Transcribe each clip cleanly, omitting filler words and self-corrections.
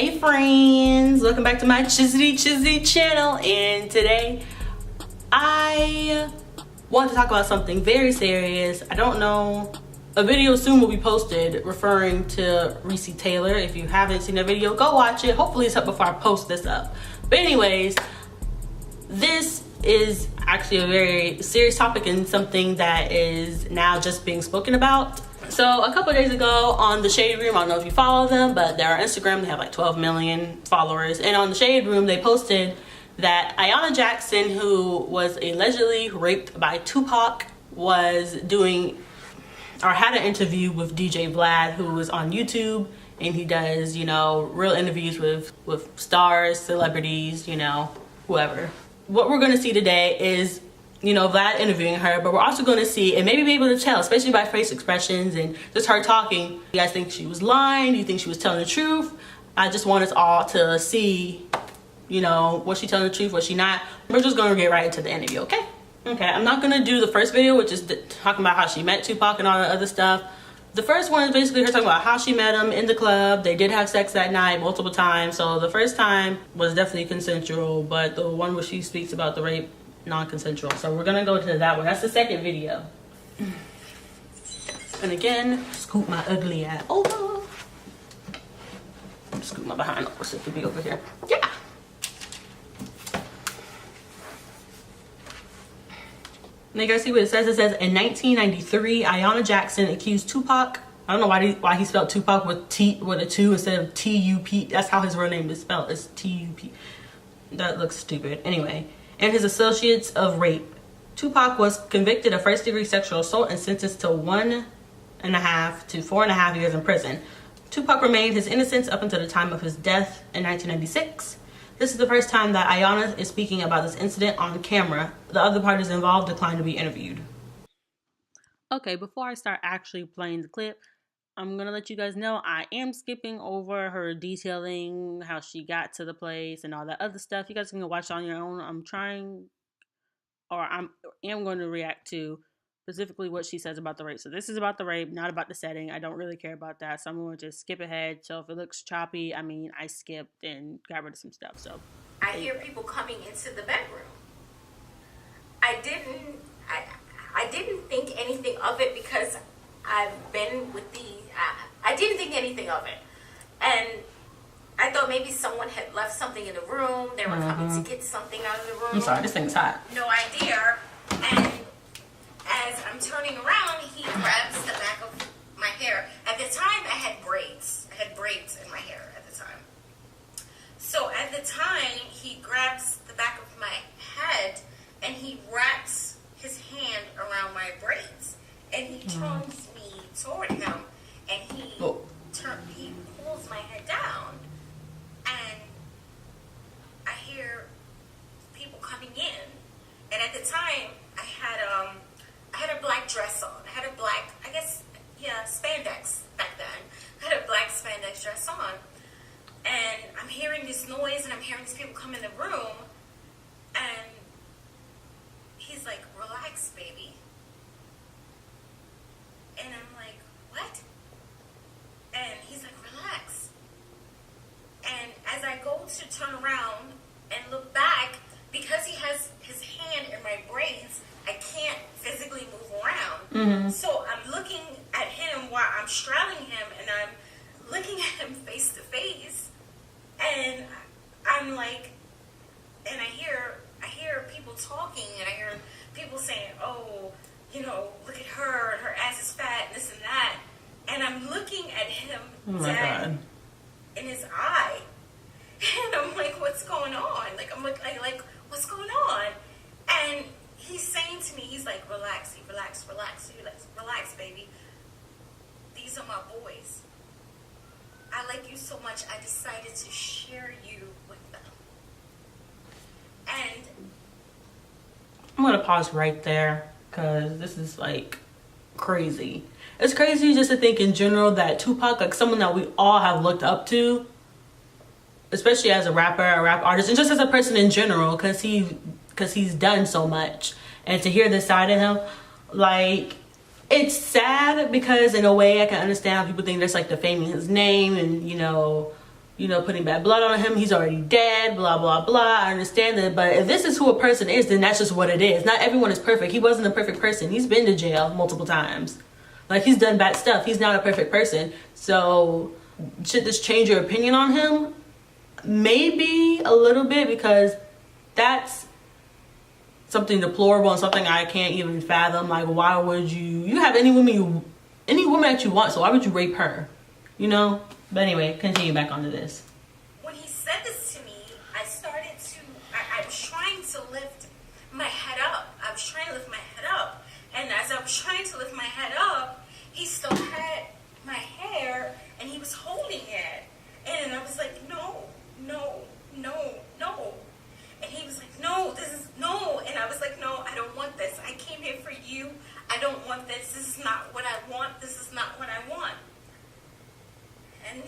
Hey friends, welcome back to my Chizzy channel, and today I want to talk about something very serious. I don't know, a video soon will be posted referring to Reese Taylor. If you haven't seen the video, go watch it. Hopefully it's up before I post this up. But anyways, this is actually a very serious topic and something that is now just being spoken about. So a couple of days ago on the Shade Room, I don't know if you follow them, but they're on Instagram. They have like 12 million followers. And on the Shade Room, they posted that Ayanna Jackson, who was allegedly raped by Tupac, was doing or had an interview with DJ Vlad, who was on YouTube. And he does, you know, real interviews with stars, celebrities, you know, whoever. What we're going to see today is, you know, Vlad interviewing her, but we're also going to see and maybe be able to tell, especially by face expressions and just her talking. You guys think she was lying? Do you think she was telling the truth? I just want us all to see, you know, was she telling the truth, was she not? We're just going to get right into the interview, okay? Okay, I'm not going to do the first video, which is talking about how she met Tupac and all that other stuff. The first one is basically her talking about how she met him in the club. They did have sex that night multiple times. So the first time was definitely consensual, but the one where she speaks about the rape, non-consensual. So we're gonna go to that one. That's the second video. And again, scoop my ugly ass over. Scoop my behind over so it could be over here. Yeah. And you guys see what it says? It says, in 1993, Ayanna Jackson accused Tupac. I don't know why he spelled Tupac with a 2 instead of T-U-P. That's how his real name is spelled. It's T-U-P. That looks stupid. Anyway, and his associates of rape. Tupac was convicted of first-degree sexual assault and sentenced to 1.5 to 4.5 years in prison. Tupac remained his innocence up until the time of his death in 1996. This is the first time that Ayanna is speaking about this incident on camera. The other parties involved declined to be interviewed. Okay, before I start actually playing the clip, I'm going to let you guys know I am skipping over her detailing how she got to the place and all that other stuff. You guys can go watch it on your own. I am going to react to specifically what she says about the rape. So this is about the rape, not about the setting. I don't really care about that. So I'm going to just skip ahead. So if it looks choppy, I mean, I skipped and got rid of some stuff. So I hear people coming into the bedroom. I didn't think anything of it because I've been with I didn't think anything of it. And I thought maybe someone had left something in the room. They were coming to get something out of the room. I'm sorry, this thing's hot. No idea. And as I'm turning around, he grabs the back of my hair. At the time, I had braids. I had braids in my hair at the time. So at the time, he grabs the back of my head and he wraps his hand around my braids. And he turns me toward him and he pulls my head down. And I hear people coming in. And at the time, I had a black dress on. I had a black, spandex back then. I had a black spandex dress on. And I'm hearing this noise and I'm hearing these people come in the room. And he's like, relax, baby. And I'm like, what? And he's like, relax. And as I go to turn around and look back, because he has his hand in my braids, I can't physically move around. So I'm looking at him while I'm straddling him, and I'm looking at him face to face. And I'm like, and I hear people talking, and I hear people saying, oh, you know, look at her, and her ass is fat, and this and that. And I'm looking at him dead in his eye. And I'm like, what's going on? Like, I'm like, what's going on? And he's saying to me, he's like, relax, relax, baby. These are my boys. I like you so much, I decided to share you with them. And I'm going to pause right there because this is like crazy. It's crazy just to think in general that Tupac, like someone that we all have looked up to, especially as a rapper, a rap artist, and just as a person in general, because he's done so much. And to hear this side of him, like, it's sad because in a way I can understand how people think that's like defaming his name and, you know, you know, putting bad blood on him. He's already dead, blah, blah, blah. I understand that. But if this is who a person is, then that's just what it is. Not everyone is perfect. He wasn't a perfect person. He's been to jail multiple times. Like, he's done bad stuff. He's not a perfect person. So should this change your opinion on him? Maybe a little bit, because that's something deplorable and something I can't even fathom. Like, why would you have any woman that you want, so why would you rape her? You know? But anyway, continue back onto this. When he said this to me, I was trying to lift my head up. And as I was trying to lift my head up, he still had my hair and he was holding it. And I was like, no. And he was like, no. And I was like, no, I don't want this. I came here for you. I don't want this. This is not what I want. And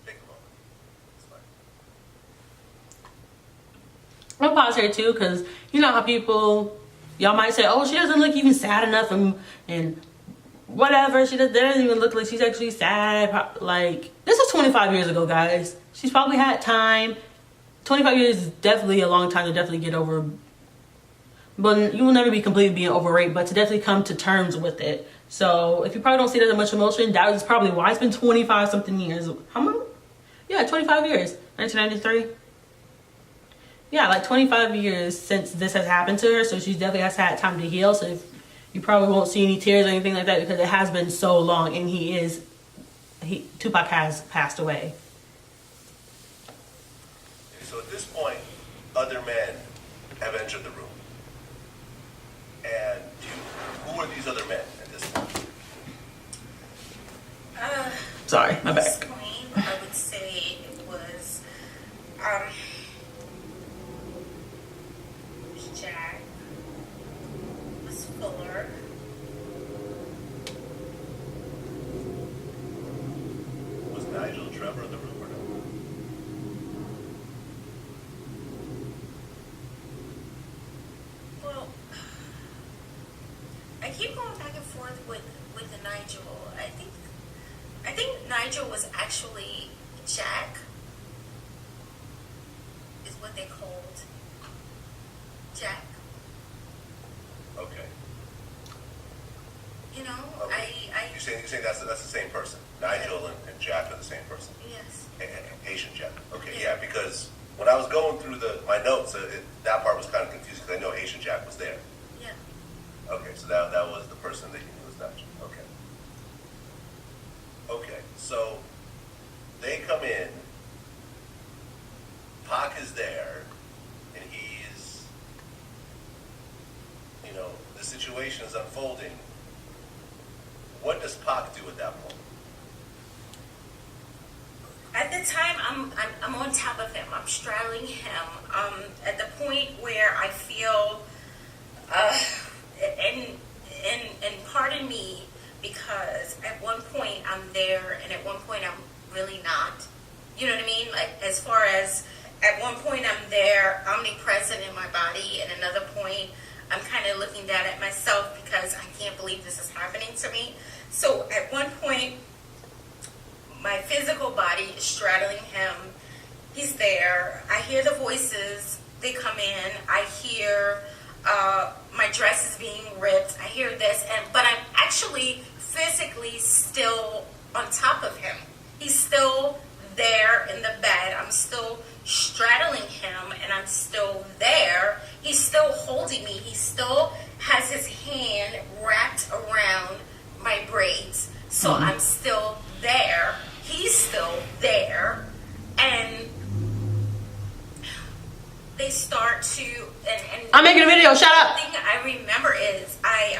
Take a moment. It's fine. I'll pause here too, because you know how people, y'all might say, oh, she doesn't look even sad enough and whatever. That doesn't even look like she's actually sad. Like, this is 25 years ago, guys. She's probably had time. 25 years is definitely a long time to definitely get over. But you will never be completely being over rape, but to definitely come to terms with it. So if you probably don't see that much emotion, that is probably why. It's been 25 something years. How much? Yeah, 25 years. 1993. Yeah, like 25 years since this has happened to her. So she definitely has had time to heal. So you probably won't see any tears or anything like that, because it has been so long, and Tupac has passed away. So at this point, other men have entered the room. And who are these other men at this point? Sorry, my at this bad. point, I would say it was Jack, was Fuller, Was Nigel Trevor in the room or no? well, I keep going back and forth with the Nigel. I think Nigel was actually Jack, is what they called Jack. Okay. You know, Okay. You're saying that's the same person. Nigel and Jack are the same person. yes. Haitian Jack. Okay, yeah, because when I was going through my notes, that part was kind of confusing, because I know Haitian Jack was there. Yeah. Okay, so that was the person that you knew was Nigel. Okay. Okay, so they come in, Pac is there, and he's, the situation is unfolding. What does Pac do at that point? At the time, I'm on top of him. I'm straddling him. At the point where I feel, and pardon me, because at one point I'm there, and at one point I'm really not. You know what I mean? Like, as far as at one point I'm there, omnipresent in my body, and another point I'm kind of looking down at myself because I can't believe this is happening to me. So at one point, my physical body is straddling him. He's there. I hear the voices. They come in. I hear my dress is being ripped. I hear this, but I'm actually physically still on top of him. He's still there in the bed. I'm still straddling him, and I'm still there. He's still holding me. He still has his hand wrapped around my braids. So I'm still there. He's still there. And they start to... And I'm making a video, shut up! The thing I remember is I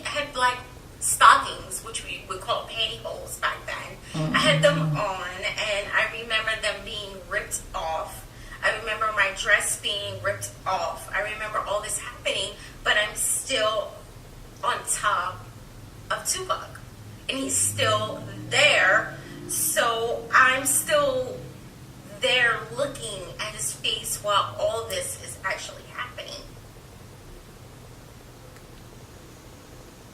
had black stockings, which we would call pantyhose back then. I had them on, and I remember them being ripped off. I remember my dress being ripped off. I remember all this happening, but I'm still on top of Tupac, and he's still there. So I'm still there looking at his face while all this is actually happening.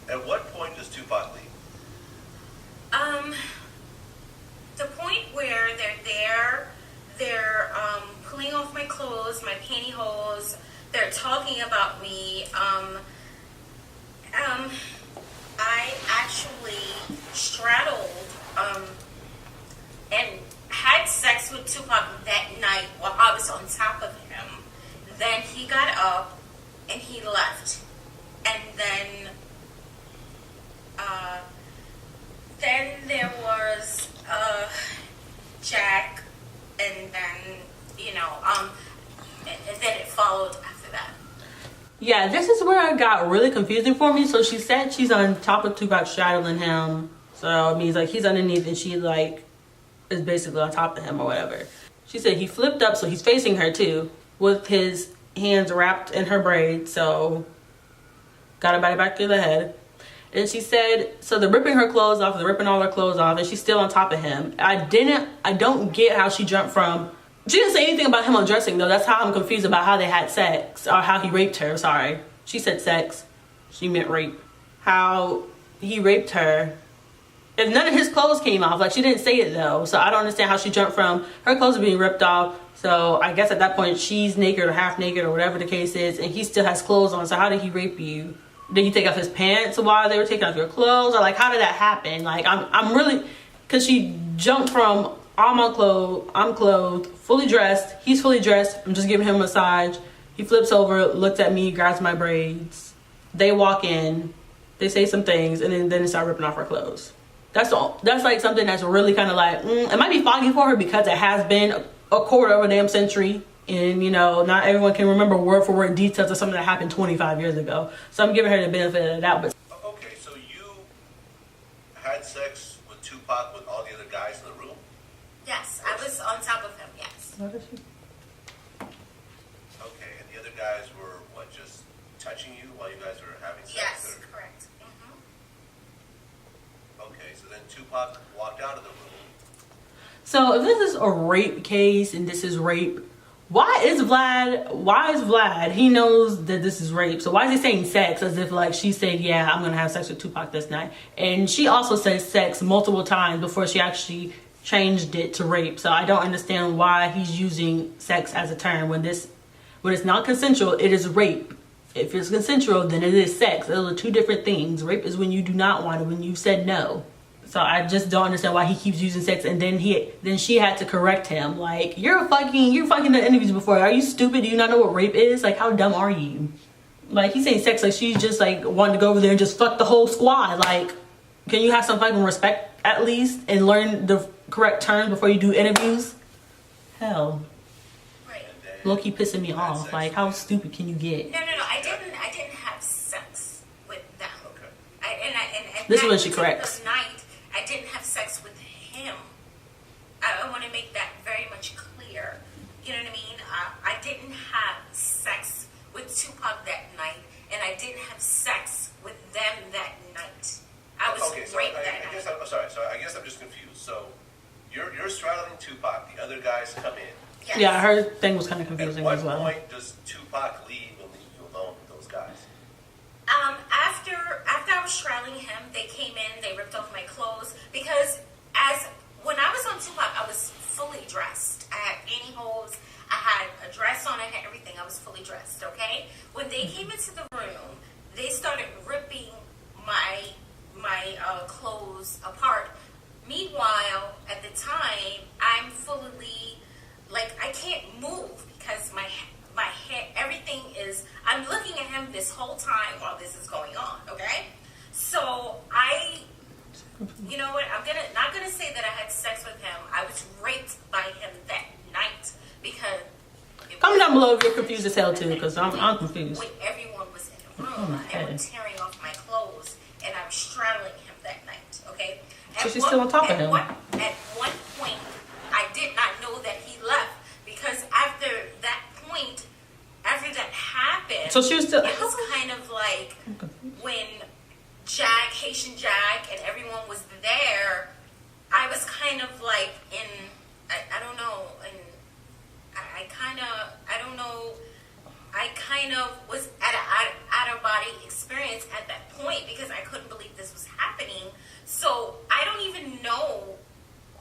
At what point does Tupac leave? The point where they're there, they're pulling off my clothes, my pantyhose. They're talking about me. I actually straddled and had sex with Tupac that night while I was on top of him. Then he got up and he left. And then there was Jack, and then and then it followed after that. Yeah, this is where it got really confusing for me. So she said she's on top of Tupac straddling him. So it means like he's underneath and she like is basically on top of him or whatever. She said he flipped up, so he's facing her too, with his hands wrapped in her braid. So got her body back to the head. And she said, so they're ripping her clothes off, they're ripping all her clothes off, and she's still on top of him. I don't get how she jumped from, she didn't say anything about him undressing though. That's how I'm confused about how they had sex, or how he raped her, sorry. She said sex, she meant rape. How he raped her. If none of his clothes came off, like she didn't say it though. So I don't understand how she jumped from her clothes being ripped off. So I guess at that point she's naked or half naked or whatever the case is, and he still has clothes on. So how did he rape you? Did you take off his pants while they were taking off your clothes? Or like, how did that happen? Like, I'm really, because she jumped from I'm clothed, fully dressed. He's fully dressed. I'm just giving him a massage. He flips over, looks at me, grabs my braids. They walk in, they say some things, and then they start ripping off her clothes. That's all. That's like something that's really kind of like, it might be foggy for her because it has been a quarter of a damn century. And, you know, not everyone can remember word for word details of something that happened 25 years ago. So I'm giving her the benefit of the doubt. But okay, so you had sex with Tupac with all the other guys in the room? Yes, I was on top of him, yes. what is she? Okay, and the other guys were, what, just touching you while you guys were having sex? Yes, Or? correct. Okay, so then Tupac walked out of the room. So if this is a rape case and this is rape, why is Vlad, he knows that this is rape, so why is he saying sex as if like she said, yeah, I'm gonna have sex with Tupac this night? And she also said sex multiple times before she actually changed it to rape. So I don't understand why he's using sex as a term when it's not consensual, it is rape. If it's consensual, then it is sex. Those are two different things. Rape is when you do not want it, when you said no. So I just don't understand why he keeps using sex, and then she had to correct him. Like, you're fucking the interviews before. Are you stupid? Do you not know what rape is? Like, how dumb are you? Like, he's saying sex like she's just like wanting to go over there and just fuck the whole squad. Like, can you have some fucking respect at least and learn the correct terms before you do interviews? Hell. Right. Low-key pissing me off. Like, how stupid can you get? No. I didn't have sex with them. Okay. And This is that when she corrects. particular night, I didn't have sex with him. I want to make that very much clear. You know what I mean? I didn't have sex with Tupac that night, and I didn't have sex with them that night. I was raped that night. I'm sorry. So I guess I'm just confused. So you're straddling Tupac. The other guys come in. Yes. Yeah, her thing was kind of confusing At as what well. point does Tupac leave and leave you alone with those guys? After I was straddling him, they came in, they ripped off my clothes, because when I was on Tupac, I was fully dressed. I had pantyhose, I had a dress on, I had everything. I was fully dressed, okay? When they came into the room, they started ripping my clothes apart. Meanwhile, at the time, I'm fully, like, I can't move because my head, everything is, I'm looking at him this whole time while this is going on, okay? So you know what, not gonna say that I had sex with him. I was raped by him that night because... Comment down below if you're confused as hell too, because I'm confused. When everyone was in the room, they were tearing off my clothes, and I'm straddling him that night, okay? So she's still on top of him. At one point, I did not know that he left, because after that happened, So she was still... it was kind of like when Haitian Jack, and everyone was there, I was kind of like I don't know, and I don't know I kind of was at an out-of-body experience at that point because I couldn't believe this was happening. So I don't even know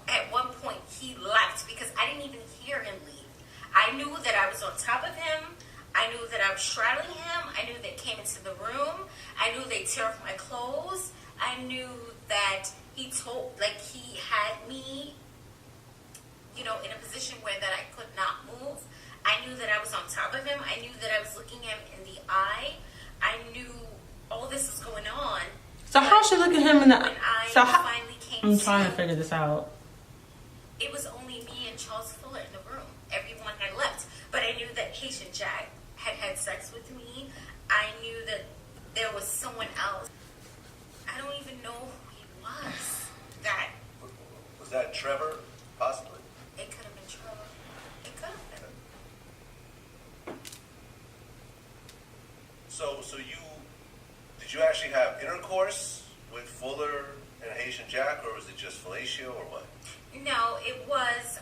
at what point he left because I didn't even hear him leave. I knew that I was on top of him. I knew that I was straddling him. I knew they came into the room. I knew they tore off my clothes. I knew that he had me, in a position where that I could not move. I knew that I was on top of him. I knew that I was looking him in the eye. I knew all this was going on. So how should look at him in the when I so finally came I'm trying to figure this out. It was only me and Charles Fuller in the room. Everyone had left. But I knew that Haitian Jack had sex with me. I knew that there was someone else. I don't even know who he was. Was that Trevor? Possibly. It could have been Trevor. It could have been. So did you actually have intercourse with Fuller and Haitian Jack, or was it just fellatio, or what? No, it was,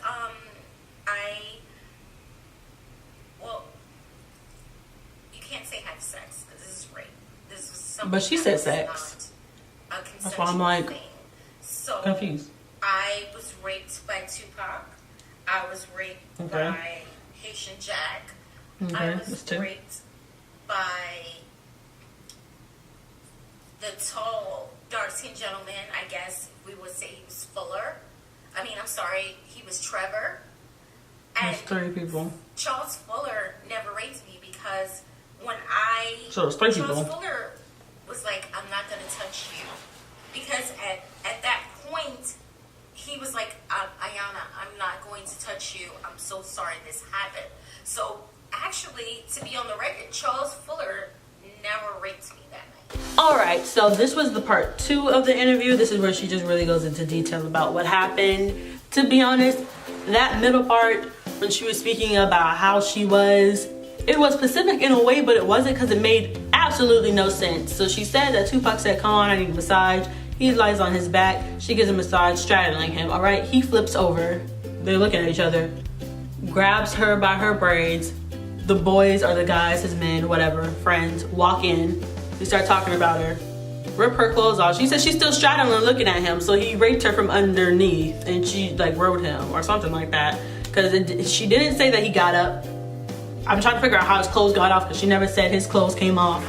you can't say have sex, because this is rape. This was something. But she said that was sex. not a That's why I'm like thing. So confused. I was raped by Tupac. I was raped by Haitian Jack. Okay, I that's was two. raped by the tall, dark-skinned gentleman, I guess we would say he was Fuller. He was Trevor. And There's 3 people. Charles Fuller never raped me because So it's 3 Charles people. Fuller was like, I'm not going to touch you. Because at that point, he was like, Ayanna, I'm not going to touch you. I'm so sorry this happened. So actually, to be on the record, Charles Fuller never raped me that night. Alright, so this was the part 2 of the interview. This is where she just really goes into detail about what happened. To be honest, that middle part, when she was speaking about how she was, it was specific in a way, but it wasn't, because it made absolutely no sense. So she said that Tupac said, come on, I need a massage. He lies on his back. She gives a massage, straddling him. Alright, he flips over. They're looking at each other. Grabs her by her braids. The boys or the guys, his men, whatever, friends, walk in. They start talking about her. Rip her clothes off. She said she's still straddling and looking at him, so he raped her from underneath and she rode him or something like that. Because she didn't say that he got up. I'm trying to figure out how his clothes got off because she never said his clothes came off.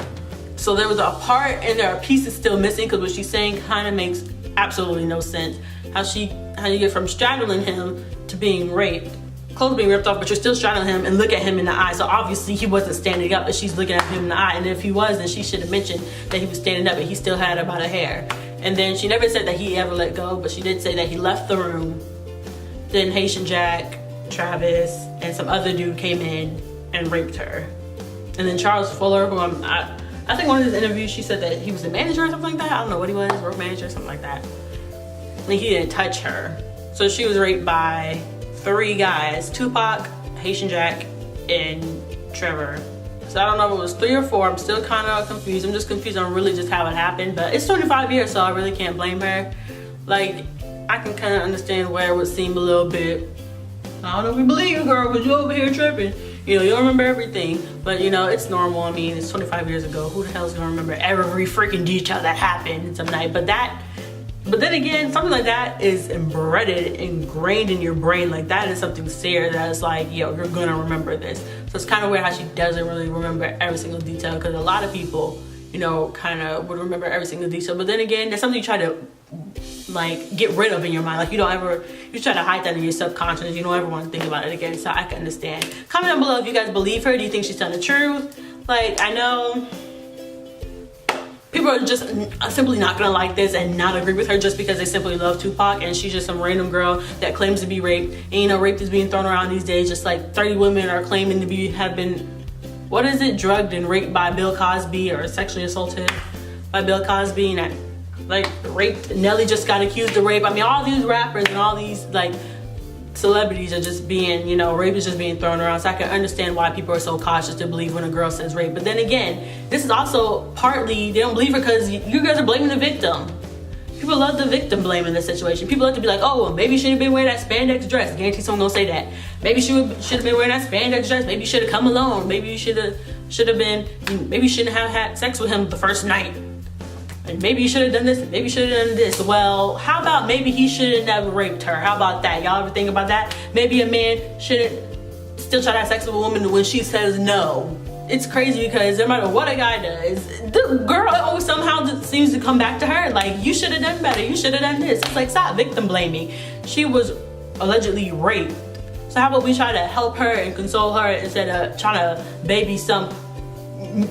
So there was a part and there are pieces still missing, because what she's saying kind of makes absolutely no sense. How you get from straddling him to being raped. Clothes being ripped off, but you're still straddling him and look at him in the eye. So obviously he wasn't standing up, but she's looking at him in the eye. And if he was, then she should have mentioned that he was standing up and he still had her by the hair. And then she never said that he ever let go, but she did say that he left the room. Then Haitian Jack, Travis, and some other dude came in and raped her. And then Charles Fuller, who I think one of his interviews, she said that he was the manager or something like that. I don't know what he was, road manager or something like that. And he didn't touch her. So she was raped by 3 guys, Tupac, Haitian Jack, and Trevor. So I don't know if it was 3 or 4. I'm still kind of confused. I'm just confused on really just how it happened. But it's 25 years, so I really can't blame her. Like, I can kind of understand where it would seem a little bit, I don't know if we believe you, girl, because you over here tripping. You don't remember everything. But, it's normal. I mean, it's 25 years ago. Who the hell's going to remember every freaking detail that happened some night? But then again, something like that is ingrained in your brain. Like, that is something serious that is like, yo, you're gonna remember this. So it's kind of weird how she doesn't really remember every single detail, because a lot of people, kind of would remember every single detail. But then again, there's something you try to get rid of in your mind. Like, you try to hide that in your subconscious. You don't ever want to think about it again. So I can understand. Comment down below if you guys believe her. Do you think she's telling the truth? Like, I know people are just simply not gonna like this and not agree with her just because they simply love Tupac and she's just some random girl that claims to be raped. And rape is being thrown around these days, just like 30 women are claiming to have been, drugged and raped by Bill Cosby, or sexually assaulted by Bill Cosby, and raped. Nelly just got accused of rape. I mean, all these rappers and all these celebrities are just being, rape is just being thrown around. So I can understand why people are so cautious to believe when a girl says rape. But then again, this is also partly, they don't believe her because you guys are blaming the victim. People love the victim blame in this situation. People love to be like, oh, well, maybe you should have been wearing that spandex dress. Guarantee someone gonna say that. Maybe she should have been wearing that spandex dress. Maybe you should have come alone. Maybe you should have been. Maybe you shouldn't have had sex with him the first night. And maybe you should have done this. Maybe you should have done this. Well, how about maybe he should have never raped her? How about that? Y'all ever think about that? Maybe a man shouldn't still try to have sex with a woman when she says no. It's crazy because no matter what a guy does, the girl always somehow seems to come back to her. Like, you should have done better. You should have done this. It's like, stop victim blaming. She was allegedly raped. So how about we try to help her and console her instead of trying to baby some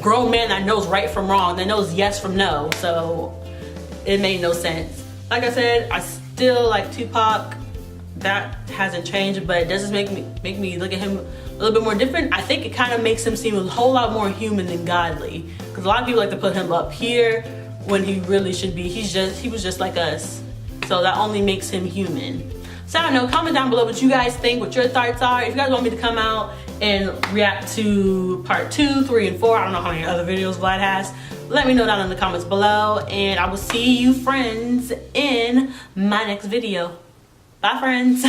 grown man that knows right from wrong, that knows yes from no. So it made no sense. Like I said, I still like Tupac. That hasn't changed, but it does just make me look at him a little bit more different. I think it kind of makes him seem a whole lot more human than godly, because a lot of people like to put him up here when he really should be. He was just like us, so that only makes him human. So I don't know, comment down below what you guys think, what your thoughts are. If you guys want me to come out and react to part 2, 3, and 4, I don't know how many other videos Vlad has, let me know down in the comments below, and I will see you friends in my next video. Bye, friends.